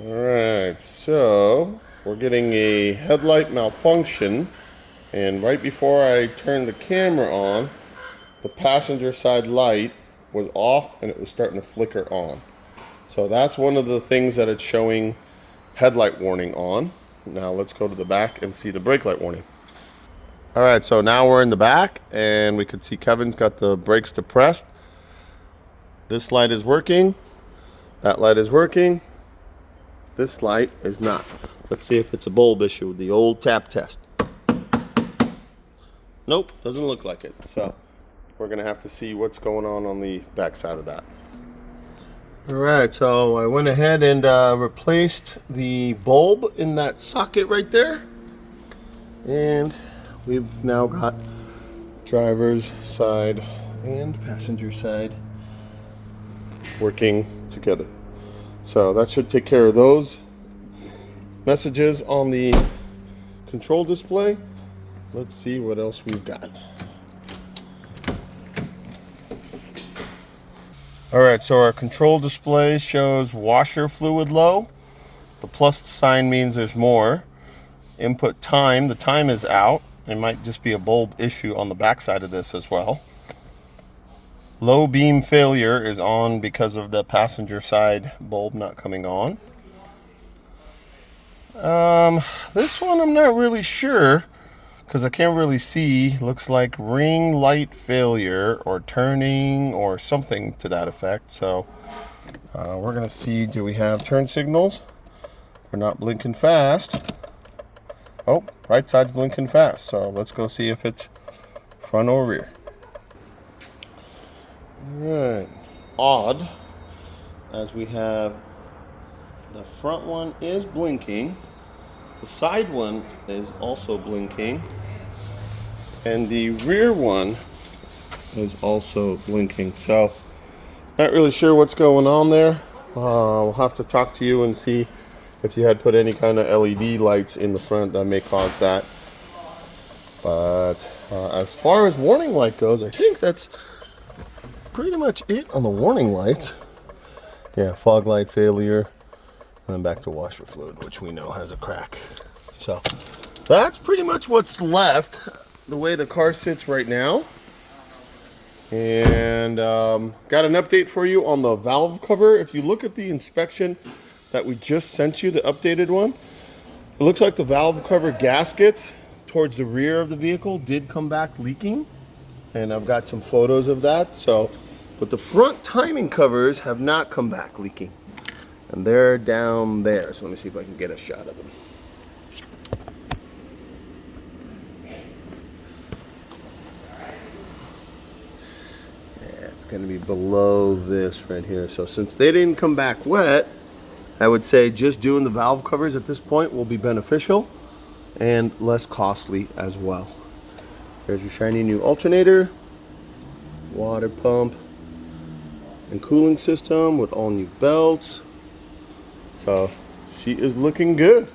Alright, so we're getting a headlight malfunction, and right before I turned the camera on, the passenger side light was off and it was starting to flicker on. So that's one of the things that it's showing headlight warning on. Now let's go to the back and see the brake light warning. Alright, so now we're in the back and we can see Kevin's got the brakes depressed. This light is working, that light is working. This light is not. Let's see if it's a bulb issue with the old tap test. Nope, doesn't look like it. So we're gonna have to see what's going on the back side of that. Alright, so I went ahead and replaced the bulb in that socket right there. And we've now got driver's side and passenger side working together. So that should take care of those messages on the control display. Let's see what else we've got. Alright, so our control display shows washer fluid low. The plus sign means there's more. Input time, the time is out. It might just be a bulb issue on the back side of this as well. Low beam failure is on because of the passenger side bulb not coming on. This one I'm not really sure because I can't really see. Looks like ring light failure or turning or something to that effect. So we're gonna see, do we have turn signals? We're not blinking fast. Oh, right side's blinking fast. So let's go see if it's front or rear. Alright, odd, as we have the front one is blinking, the side one is also blinking, and the rear one is also blinking. So not really sure what's going on there. We'll have to talk to you and see if you had put any kind of LED lights in the front that may cause that. But as far as warning light goes, I think that's pretty much it on the warning lights. Yeah, fog light failure, and then back to washer fluid, which we know has a crack. So that's pretty much what's left the way the car sits right now. And got an update for you on the valve cover. If you look at the inspection that we just sent you, the updated one, it looks like the valve cover gaskets towards the rear of the vehicle did come back leaking, and I've got some photos of that. So, but the front timing covers have not come back leaking, and they're down there. So let me see if I can get a shot of them. Yeah, it's going to be below this right here. So since they didn't come back wet, I would say just doing the valve covers at this point will be beneficial and less costly as well. There's your shiny new alternator, water pump, and cooling system with all new belts. So she is looking good.